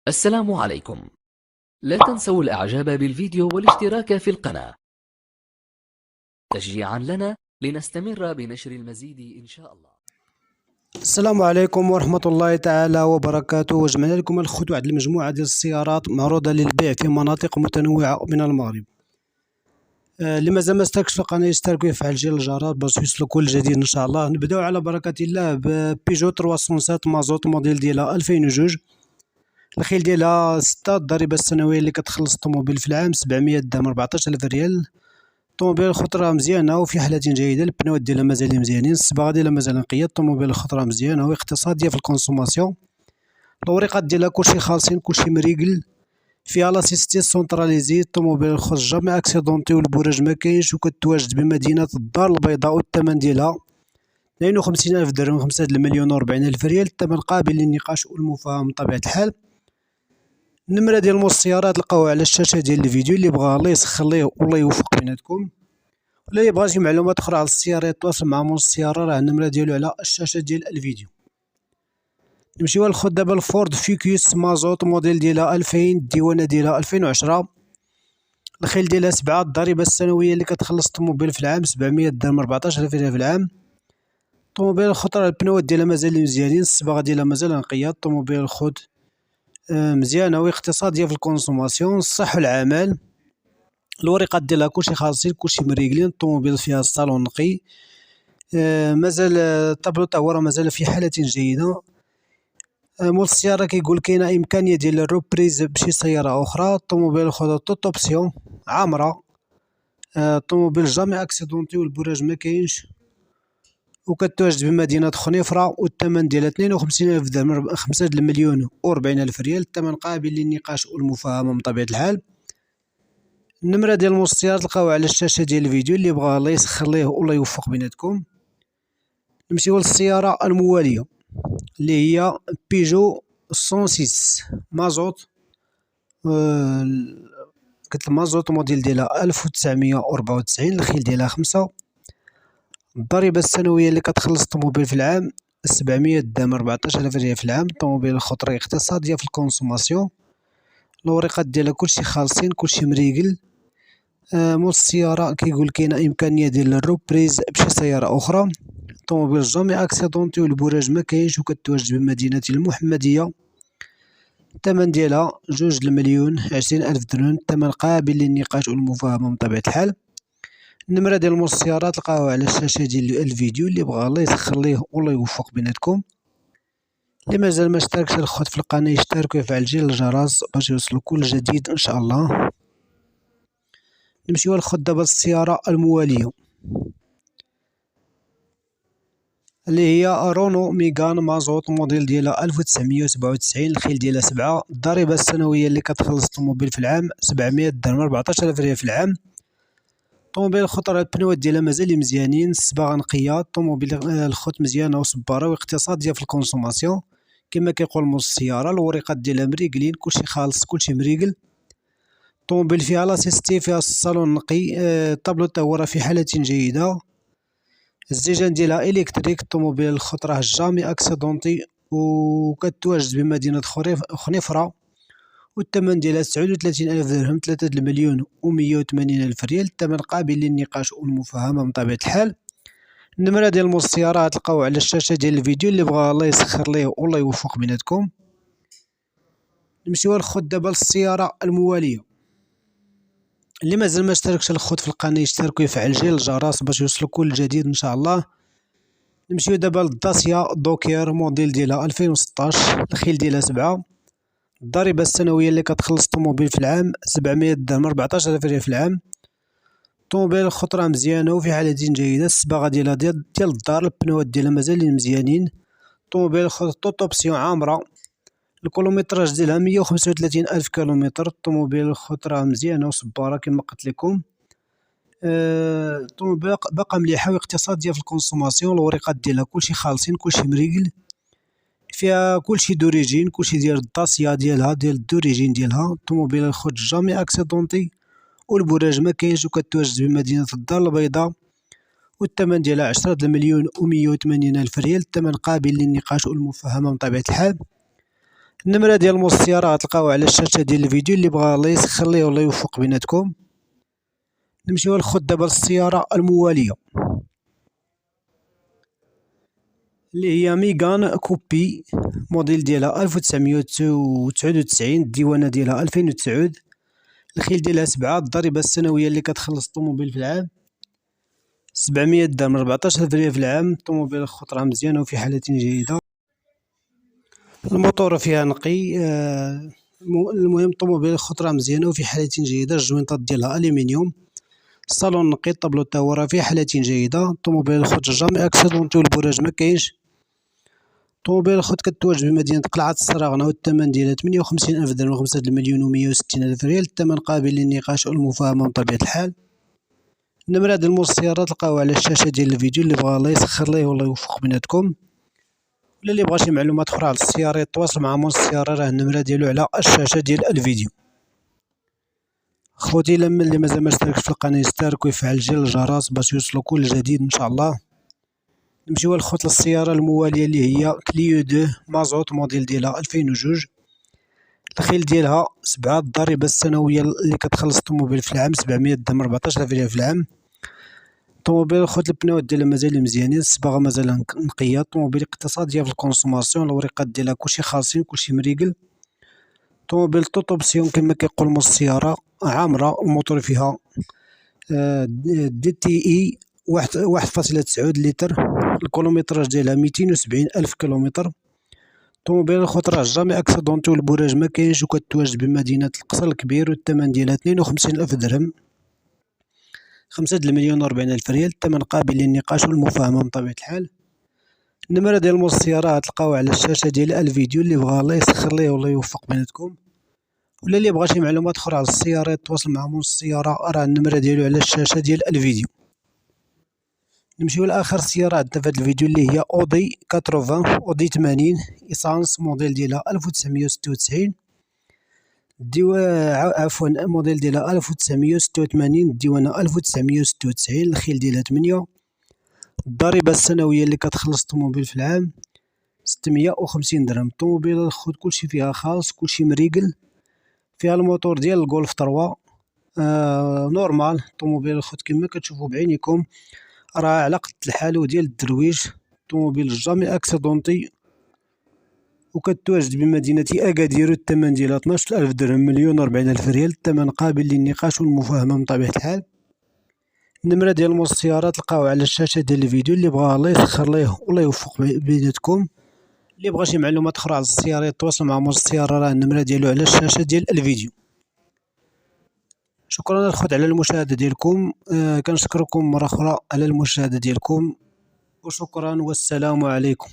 السلام عليكم. لا تنسوا الإعجاب بالفيديو والاشتراك في القناة تشجيعا لنا لنستمر بنشر المزيد إن شاء الله. السلام عليكم ورحمة الله تعالى وبركاته. وجمعنا لكم الخوت واحد المجموعة ديال السيارات معروضة للبيع في مناطق متنوعة من المغرب. اللي مازال ما اشتركش في القناة يشترك ويفعل زر الجرس باش يوصلوا كل جديد ان شاء الله. نبداو على بركة الله ببيجو 307 مازوت موديل ديالها 2002. الخيل ديالها 6. الضريبة السنوية اللي كتخلص الطوموبيل في العام 700 درهم 14000 ريال. الطوموبيل الخطرة مزيانة وفي حالة جيدة، البنوات ديالها مازالين مزيانين، الصباغة ديالها مازال نقية. الطوموبيل الخطرة مزيانة واقتصادية في الكونسوماسيون. الوريقات ديالها كلشي خالصين كلشي مريقل، فيها لاسيستي سونتراليزي. الطوموبيل الخوص جامي اكسيدونتي والبوراج مكاينش، وكتواجد بمدينة الدار البيضاء. والثمن ديالها 52000 درهم 5,040,000 ريال. الثمن قابل للنقاش والمفاهمة من طبيعة الحال. النمرة ديال موس السيارات تلقاوها على الشاشة ديال الفيديو، اللي بغا الله يسخر ليه والله يوفق بيناتكم، ولا يبغى شي معلومات اخرى على السيارة يتواصل مع موس السيارة، راه النمرة ديالو على الشاشة ديال الفيديو. نمشيو ناخد دابا الفورد فيكوس مازوت موديل ديالها 2000، الديوانة ديالها 2010. الخيل ديالها 7. الضريبة السنوية اللي كتخلص الطوموبيل في العام 700 درهم 14000 ريال في العام. الطوموبيل الخطرة البنوات ديالها مازال مزيانين، الصباغة ديالها مازال نقية. الطوموبيل الخوت مزيانة واقتصادية في الكونسوماسيون. الصح والعمل، الوريقات ديالها كلشي خالصين كلشي مريقلين. الطوموبيل فيها الصالون نقي، مازال الطابلو تا هو راه مازال في حالة جيدة. مول السيارة كيقول كاينة إمكانية ديال الروبريز بشي سيارة أخرى. الطوموبيل خوذا توت أوبسيون عامرة. الطوموبيل جامي أكسيدونتي والبوراج مكاينش، وكتواجد بمدينة خنيفرة. والثمن ديالها 52000 درهم 5,040,000 ريال. الثمن قابل للنقاش والمفاهمة من طبيعة الحال. النمرة ديال موس السيارة تلقاوها على الشاشة ديال الفيديو، اللي بغا الله يسخر ليه والله يوفق بيناتكم. نمشيو للسيارة الموالية اللي هي بيجو 106 مازوت. قلت المازوت موديل ديالها 1994. الخيل ديالها 5. الضريبة السنوية اللي كتخلص الطوموبيل في العام 700 درهم 14000 ريال في العام. الطوموبيل الخطرة اقتصادية في الكونسوماسيون. الوريقات ديالها كلشي خالصين كلشي مريقل. مول السيارة كيقول كاينة إمكانية ديال الروبريز بشي سيارة أخرى. الطوموبيل جامي أكسيدونتي والبوراج مكاينش، وكتواجد بمدينة المحمدية. الثمن ديالها 2,020,000 درهم. الثمن قابل للنقاش والمفاهمة من طبيعة الحال. النمرة ديال موس السيارات تلقاوها على الشاشة ديال الفيديو، اللي بغا الله يسخر ليه والله يوفق بيناتكم. اللي مازال ما اشتركش الخوت في القناة يشترك ويفعل زر الجرس باش يوصلو كل جديد ان شاء الله. نمشيو ناخد دابا السيارة الموالية اللي هي رونو ميغان مازوت موديل ديالها 1997. الخيل ديالها 7. الضريبة السنوية اللي كتخلص الطوموبيل في العام 700 درهم 14000 ريال في العام. الطوموبيل الخطرة البنوات ديالها مازال مزيانين، الصباغة نقية. الطوموبيل الخوت مزيانة وصبارة واقتصادية في الكونسوماسيون كما كيقول موس السيارة. الوريقات ديالها مريقلين كلشي خالص كلشي مريقل. الطوموبيل فيها لاسيستي، فيها الصالون نقي. الطابلو تا هو راه في حالة جيدة. الزيجان ديالها إلكتريك. الطوموبيل الخطرة جامي أكسيدونتي وكتواجد بمدينة خنيفرة. والثمن ديالها 39,000 درهم 3,180,000 ريال. الثمن قابل للنقاش والمفاهمة من طبيعة الحال. النمرة ديال موس السيارة تلقاو على الشاشة ديال الفيديو، اللي بغا الله يسخر ليه والله يوفق بيناتكم. نمشيو ناخد دابا للسيارة الموالية. اللي مازال ما اشتركش الخوت في القناة يشترك ويفعل زر الجرس باش يوصلو كل جديد ان شاء الله. نمشيو دابا للداسيا دوكير موديل ديالها 2016. الخيل ديالها 7. الضريبة السنوية اللي كتخلص الطوموبيل في العام 700 درهم 14000 ريال في العام. الطوموبيل الخطرة مزيانة وفي حالة جيدة، الصباغة ديالها ديال الدار. البنوات ديالها مازالين مزيانين. الطوموبيل الخوت توت اوبسيون عامرة. الكيلومتراج ديالها 135,000 كيلومتر. الطوموبيل الخطرة مزيانة وصبارة كما قلت لكم. الطوموبيل باقا مليحة واقتصادية في الكونسوماسيون. الوريقات ديالها كلشي خالصين كلشي مريقل، فيها كلشي دوريجين كلشي ديال الداسيا ديالها ديال الدوريجين ديالها. الطوموبيل الخوت جامي اكسيدونتي والبراج ما كاينش وكتواجد بمدينة الدار البيضاء، والثمن ديالها 10,180,000 ريال. الثمن قابل للنقاش والمفاهمة من طبيعة الحال. النمرة ديال موس السيارة غتلقاوها على الشاشة ديال الفيديو، اللي بغا الله يسخر ليه والله يوفق بيناتكم. نمشيو ناخد دابا للسيارة الموالية اللي هي ميغان كوبي، موديل ديالها 1999، الديوانة ديالها 2009، الخيل ديالها 7، الضريبة السنوية اللي كتخلص الطوموبيل في العام 700 درهم، 14,000 ريال في العام. الطوموبيل الخطرة مزيانة وفي حالة جيدة، الموتور فيها نقي. المهم الطوموبيل الخطرة مزيانة وفي حالة جيدة، الجوينطات ديالها ألمنيوم، الصالون نقي، الطابلو تا هو راه في حالة جيدة. الطوموبيل الخوت جامي اكسيدونتي والبراج ما كاينش. الطوموبيل الخوت كتواجد بمدينة قلعة السراغنة، والثمن ديالها 58,000 درهم، 5,160,000 ريال. الثمن قابل للنقاش والمفاهمة من طبيعة الحال. النمرة ديال موس السيارة تلقاوها على الشاشة ديال الفيديو، اللي بغا الله يسخر ليه والله يوفق بيناتكم، ولا اللي بغا شي معلومات أخرى على السيارة يتواصل مع موس السيارة، راه النمرة ديالو على الشاشة ديال الفيديو. خوتي اللي مازال ما اشتركش في القناة يشترك ويفعل زر الجرس باش يوصلو كل جديد ان شاء الله. نمشيو الخوت للسيارة الموالية اللي هي كليو 2 مازوت، موديل ديالها 2002، الخيل ديالها 7، الضريبة السنوية اللي كتخلص الطوموبيل في العام 700 درهم، 14,000 ريال في العام. الطوموبيل الخوت البناوات ديالها مازال مزيانين، الصباغة مازال نقية. الطوموبيل اقتصادية في الكونسوماسيون، الوريقات ديالها كلشي خالصين كلشي مريقل. طوموبيل توت اوبسيون كما كيقول موس السيارة، عامرة. الموتور فيها دي تي اي 1.9 لتر، الكيلومتراج ديالها 270,000 كيلومتر. طوموبيل الخطرة جامي اكسيدونتي والبراج ما كاينش، وكتواجد بمدينة القصر الكبير، والثمن ديالها 52,000 درهم، 5,040,000 ريال. الثمن قابل للنقاش والمفاهمة من طبيعة الحال. النمرة ديال موس السيارة غتلقاوها على الشاشة ديال الفيديو، اللي بغا الله يسخر ليه والله يوفق بيناتكم، ولا اللي بغا شي معلومات اخرى على السيارة يتواصل مع موس السيارة، راه النمرة ديالو على الشاشة ديال الفيديو. نمشيو لاخر سيارة عندنا في هذا الفيديو، اللي هي اودي 80، اودي 80 ايسانس، موديل ديالها 1996، عفوا موديل ديالها 1986، الديوانة 1996، الخيل ديالها 8، الضريبة السنوية اللي كتخلص الطوموبيل في العام 650 درهم. الطوموبيل الخوت كلشي فيها خالص كلشي مريقل، فيها الموتور ديال الجولف 3 نورمال. الطوموبيل الخوت كما كتشوفوا بعينيكم راه على قد الحال وديال الدرويش. طوموبيل جامي اكسيدونتي وكتواجد بمدينة أكادير، الثمن ديالها 12,000 درهم، 1,040,000 ريال. الثمن قابل للنقاش والمفاهمة من طبيعة الحال. النمرة ديال موس السيارة تلقاوها على الشاشة ديال الفيديو، اللي بغا الله يسخر ليه والله يوفق بيناتكم. اللي بغا شي معلومات أخرى على السيارة يتواصل مع موس السيارة، راه النمرة ديالو على الشاشة ديال الفيديو. شكرا الخوت على المشاهدة ديالكم، كنشكركم مرة أخرى على المشاهدة ديالكم، وشكرا والسلام عليكم.